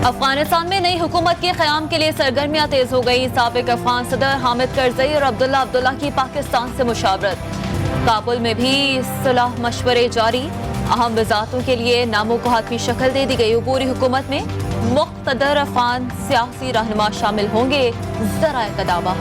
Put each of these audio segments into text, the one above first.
अफगानिस्तान में नई हुकूमत के क़याम के लिए सरगर्मियां तेज हो गई। साबिक अफगान सदर हामिद करजई और अब्दुल्ला की पाकिस्तान से मुशावरत। काबुल में भी सुलह मशवरे जारी। अहम वज़ारतों के लिए नामों को हाथमी शक्ल दे दी गई। पूरी हुकूमत में मुक़्तदर अफगान सियासी रहनुमा शामिल होंगे। ज़राए का दावा।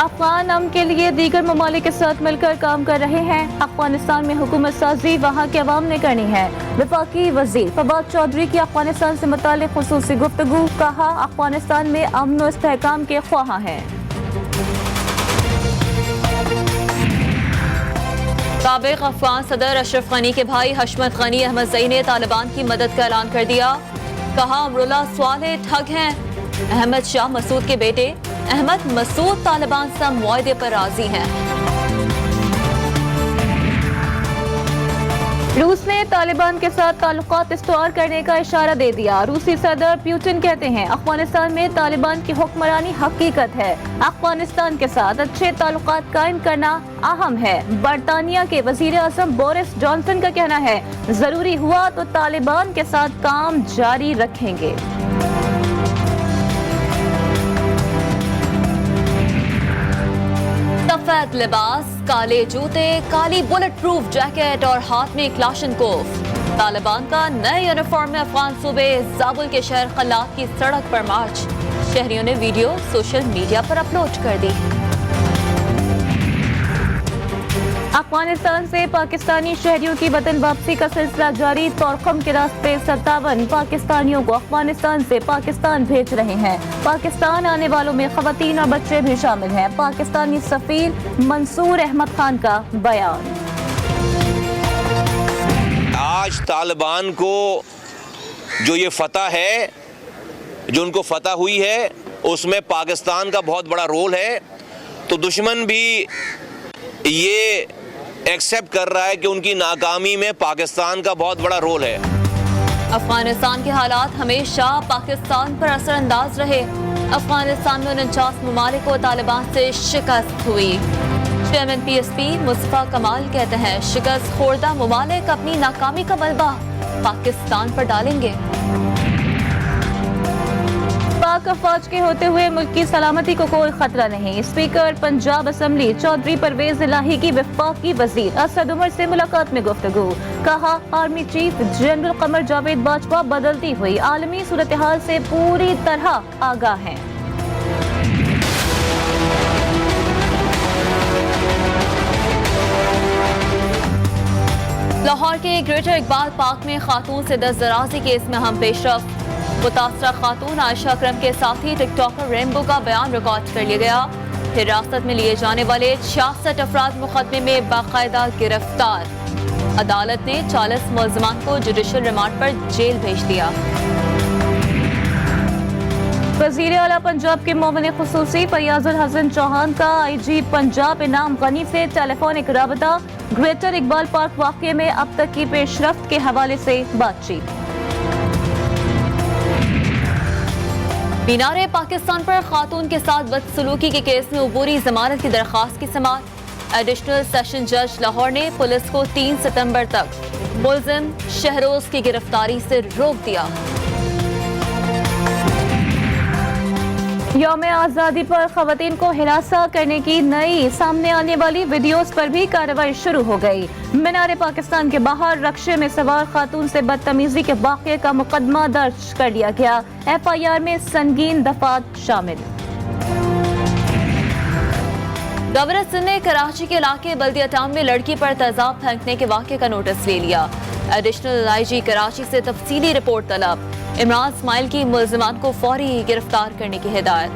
अफगान अमन के लिए दीगर ममालिक के साथ मिलकर काम कर रहे हैं। अफगानिस्तान में हुकूमत साजी वहाँ के अवाम ने करनी है। वफाकी वज़ीर फवाद चौधरी की अफगानिस्तान से मुताल्लिक़ ख़ुसूसी गुफ्तगू। कहा, अफगानिस्तान में अमन व इस्तेहकाम के ख्वाह हैं। साबिक़ अफगान सदर अशरफ गनी के भाई हशमत गनी अहमदज़ई ने तालिबान की मदद का ऐलान कर दिया। कहा, अमरुल्लाह स्वाले ठग हैं। अहमद शाह मसूद के बेटे अहमद मसूद तालिबान से मुआहदे पर राजी हैं। रूस ने तालिबान के साथ ताल्लुकात इस्तवार करने का इशारा दे दिया। रूसी सदर पुतिन कहते हैं, अफगानिस्तान में तालिबान की हुक्मरानी हकीकत है। अफगानिस्तान के साथ अच्छे ताल्लुकात कायम करना अहम है। बरतानिया के वजीर आज़म बोरिस जॉनसन का कहना है, जरूरी हुआ तो तालिबान के साथ काम जारी रखेंगे। सफेद लिबास, काले जूते, काली बुलेट प्रूफ जैकेट और हाथ में क्लाशनकोफ। तालिबान का नए यूनिफॉर्म में अफगान सूबे जाबुल के शहर खल्लात की सड़क पर मार्च। शहरियों ने वीडियो सोशल मीडिया पर अपलोड कर दी। अफगानिस्तान से पाकिस्तानी शहरियों की वतन वापसी का सिलसिला जारी। तोरखम के रास्ते 57 पाकिस्तानियों को अफगानिस्तान से पाकिस्तान भेज रहे हैं। पाकिस्तान आने वालों में खवातीन और बच्चे भी शामिल हैं। पाकिस्तानी सफीर मंसूर अहमद खान का बयान। आज तालिबान को जो ये फतह है, जो उनको फतह हुई है, उसमें पाकिस्तान का बहुत बड़ा रोल है। तो दुश्मन भी ये एक्सेप्ट कर रहा है कि उनकी नाकामी में पाकिस्तान का बहुत बड़ा रोल है। अफगानिस्तान के हालात हमेशा पाकिस्तान पर असरअंदाज रहे। अफगानिस्तान में 49 ममालिक को तालिबान से शिकस्त हुई। चेयरमैन PSP मुस्तफा कमाल कहते हैं, शिकस्त खोर्दा ममालिक अपनी नाकामी का मलबा पाकिस्तान पर डालेंगे। पाक अफवाज के होते हुए मुल्क की सलामती को कोई खतरा नहीं। स्पीकर पंजाब असम्बली चौधरी परवेज इलाही की वफाकी वजीर असद उमर से मुलाकात में गुफ्तगू। कहा, army chief general Qamar Javed Bajwa बदलती हुई आलमी सूरत हाल से पूरी तरह आगाह हैं। लाहौर के ग्रेटर इकबाल पार्क में खातून से दस्तदराजी केस में अहम पेशरफ। मुतासरा खातून आयशा अकरम के साथी टिकटॉकर रेनबो का बयान रिकॉर्ड कर लिया गया। हिरासत में लिए जाने वाले 66 अफराद मुकदमे में बाकायदा गिरफ्तार। अदालत ने 40 मुलजमान को जुडिशल रिमांड पर जेल भेज दिया। वजीर आला पंजाब के मोमिन खुसूसी फैयाजुल हसन चौहान का IG पंजाब इनाम गनी से टेलीफोनिक राबता। ग्रेटर इकबाल पार्क वाक़े में अब तक की पेशरफ्त के हवाले से बातचीत। मीनारे पाकिस्तान पर खातून के साथ बदसलूकी के केस में अबूरी जमानत की दरख्वास्त की समाअत। एडिशनल सेशन जज लाहौर ने पुलिस को 3 सितंबर तक मुलजिम शहरोज की गिरफ्तारी से रोक दिया। यौम आज़ादी पर खवातीन को हिरासा करने की नई सामने आने वाली वीडियोस पर भी कार्रवाई शुरू हो गई। मीनारे पाकिस्तान के बाहर रक्शे में सवार खातून से बदतमीजी के वाक़े का मुकदमा दर्ज कर लिया गया। FIR में संगीन दफात शामिल। गवर्नर सिंध ने कराची के इलाके बल्दिया टाउन में लड़की पर तेजाब फेंकने के वाक़े का नोटिस ले लिया। एडिशनल IG कराची से तफसीली रिपोर्ट तलब। इमरान इस्माइल की मुलजिमान को फौरी गिरफ्तार करने की हिदायत।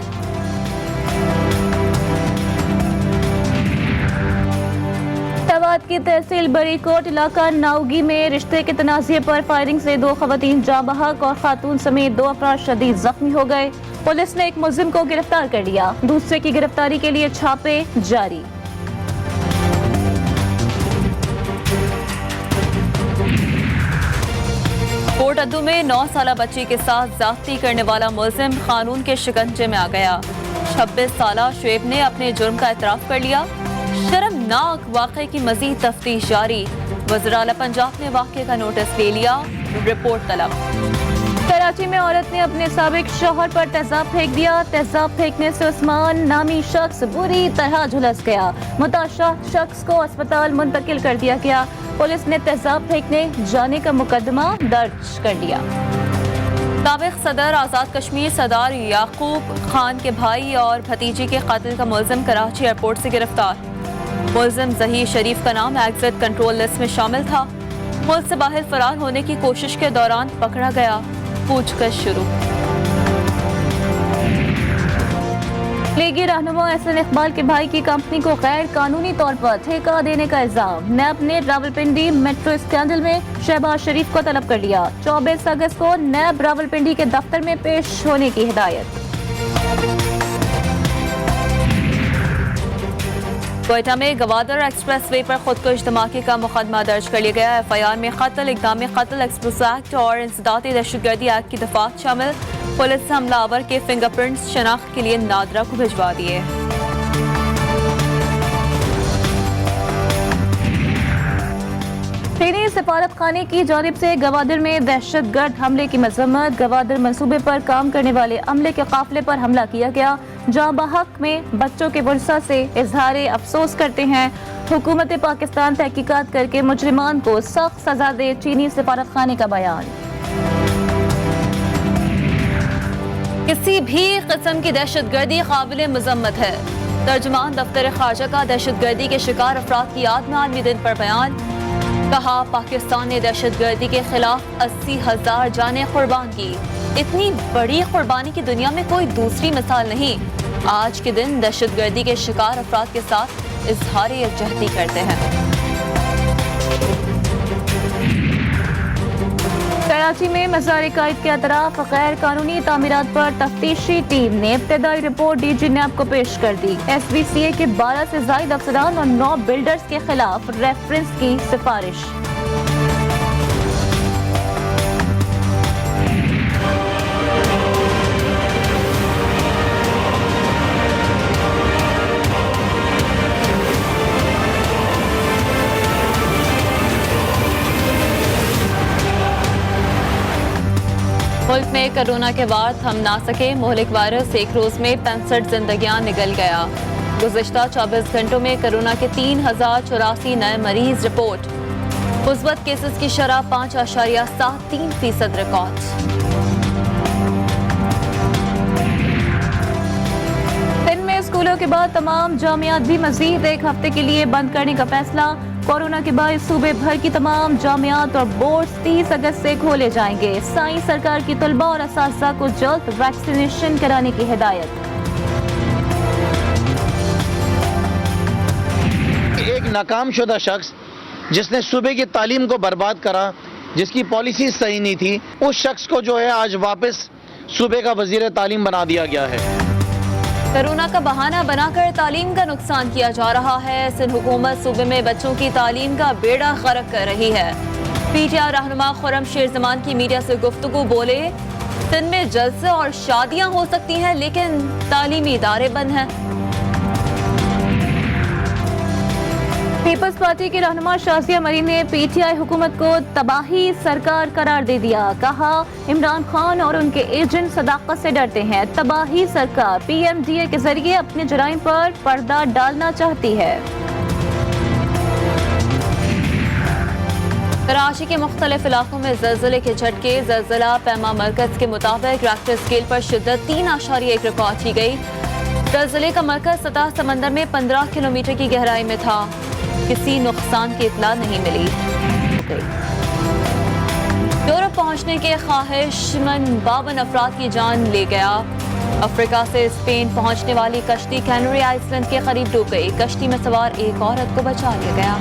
तवाद की तहसील बरीकोट इलाका नाउगी में रिश्ते के तनाज़े पर फायरिंग से 2 खवातीन जाँ बहक और खातून समेत 2 अफराद शदीद जख्मी हो गए। पुलिस ने एक मुलजिम को गिरफ्तार कर लिया। दूसरे की गिरफ्तारी के लिए छापे जारी। कोट अद्दू में 9 साला बच्ची के साथ ज्यादती करने वाला मुलजिम कानून के शिकंजे में आ गया। 26 साला शुएब ने अपने जुर्म का एतराफ कर लिया। शर्मनाक वाक़े की मज़ीद तफ्तीश जारी। वज़ीर आला पंजाब ने वाक़े का नोटिस ले लिया, रिपोर्ट तलब। कराची में औरत ने अपने साबिक शौहर पर तेजाब फेंक दिया। तेजाब फेंकने से उस्मान नामी शख्स बुरी तरह झुलस गया। मुताशा शख्स को अस्पताल मुंतकिल कर दिया गया। पुलिस ने तेजाब फेंकने जाने का मुकदमा दर्ज कर लिया। साबिक सदर आज़ाद कश्मीर सरदार याकूब खान के भाई और भतीजे के कातिल का मुलजिम कराची एयरपोर्ट से गिरफ्तार। मुलजिम ज़हीर शरीफ का नाम एग्जिट कंट्रोल लिस्ट में शामिल था। मुल्क से बाहर फरार होने की कोशिश के दौरान पकड़ा गया। पूछताछ शुरू। लीगी रहनुमा एहसन इकबाल के भाई की कंपनी को गैर कानूनी तौर पर ठेका देने का इल्जाम। नैब ने रावलपिंडी मेट्रो स्कैंडल में शहबाज शरीफ को तलब कर लिया। 24 अगस्त को नैब रावलपिंडी के दफ्तर में पेश होने की हिदायत। क्वेटा में गवादर एक्सप्रेस वे पर खुदकुश धमाके का मुकदमा दर्ज कर लिया गया। FIR में कत्ल, इक़दाम कत्ल, एक्सप्लोसिव एक्ट और इंसदादी दहशतगर्दी एक्ट की दफात शामिल। पुलिस हमलावर के फिंगरप्रिंट्स शनाख्त के लिए नादरा को भिजवा दिए। चीनी सफारत खाने की जानिब से गवादर में दहशतगर्द हमले की मजम्मत। गवादर मंसूबे पर काम करने वाले अमले के काफिले पर हमला किया गया। जहाँ बहक में बच्चों के वर्षा से इजहार अफसोस करते हैं। हुकूमत पाकिस्तान तहकीकात करके मुजरिमान को सख्त सजा दे, चीनी सफारत खाने का बयान। किसी भी किस्म की दहशतगर्दी काबिल मजम्मत है। तर्जुमान दफ्तर खारजा का दहशतगर्दी के शिकार अफराद की याद में आलमी दिन पर बयान। कहा, पाकिस्तान ने दहशतगर्दी के खिलाफ 80,000 जानें कुर्बान की। इतनी बड़ी कुर्बानी की दुनिया में कोई दूसरी मिसाल नहीं। आज के दिन दहशतगर्दी के शिकार अफराद के साथ इजहार यकजहती करते हैं। कराची में मज़ार कायद के अतराफ गैर कानूनी तामीरात पर तफ्तीशी टीम ने इब्तदाई रिपोर्ट DG नैब को पेश कर दी। SVCA के 12 से ज़ायद अफसरान और 9 बिल्डर्स के खिलाफ रेफरेंस की सिफारिश। मुल्क में कोरोना के वार थम ना सके। मोहलिक वायरस एक रोज में 65 जिंदगियां निगल गया। गुज़िश्ता 24 घंटों में कोरोना के 3084 नए मरीज रिपोर्ट। मुस्बत केसेस की शरह 5.73% रिकॉर्ड। दिन में स्कूलों के बाद तमाम जामियात भी मजीद एक हफ्ते के लिए बंद करने का फैसला। कोरोना के बाद सूबे भर की तमाम जामियात और बोर्ड 30 अगस्त से खोले जाएंगे। साई सरकार की तलबा और असातिज़ा को जल्द वैक्सीनेशन कराने की हिदायत। एक नाकामशुदा शख्स जिसने सूबे की तालीम को बर्बाद करा, जिसकी पॉलिसी सही नहीं थी, उस शख्स को जो है आज वापस सूबे का वजीर तालीम बना दिया गया है। कोरोना का बहाना बनाकर तालीम का नुकसान किया जा रहा है। सिंध हुकूमत सूबे में बच्चों की तालीम का बेड़ा गर्क कर रही है। PTI रहनुमा खुर्रम शेर जमान की मीडिया से गुफ्तगू बोले, सिंध में जलसे और शादियां हो सकती हैं लेकिन तालीमी इदारे बंद हैं। पीपल्स पार्टी की रहनुमा शाजिया मरी ने PTI हुकूमत को तबाही सरकार करार दे दिया। कहा, इमरान खान और उनके एजेंट सदाकत से डरते हैं। तबाही सरकार PMDA के जरिए अपने जराइम पर पर्दा डालना चाहती है। कराची के मुख्तलिफ इलाकों में ज़लज़ले के झटके। ज़लज़ला पैमा मरकज के मुताबिक रिक्टर स्केल पर शिद्दत 3.1 रिकॉर्ड की गई। ज़लज़ले का मरकज सतह समंदर में 15 किलोमीटर की गहराई में था। किसी नुकसान की इत्तला नहीं मिली। यूरोप पहुंचने के ख्वाहिशमंद 52 अफराद की जान ले गया। अफ्रीका से स्पेन पहुंचने वाली कश्ती कैनरी आइसलैंड के करीब डूब गई। कश्ती में सवार एक औरत को बचा लिया गया।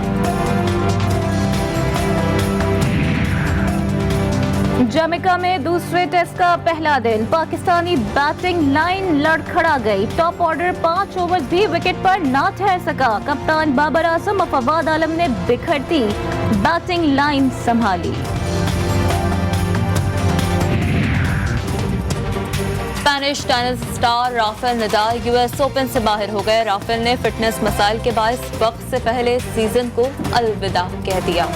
जमैका में दूसरे टेस्ट का पहला दिन। पाकिस्तानी बैटिंग लाइन लड़खड़ा गई। टॉप ऑर्डर 5 ओवर भी विकेट पर ना ठहर सका। कप्तान बाबर आजम और फवाद आलम ने बिखरती बैटिंग लाइन संभाली। Spanish tennis star Rafael Nadal US open से बाहर हो गए। राफेल ने फिटनेस मसाइल के बायस वक्त से पहले सीजन को अलविदा कह दिया।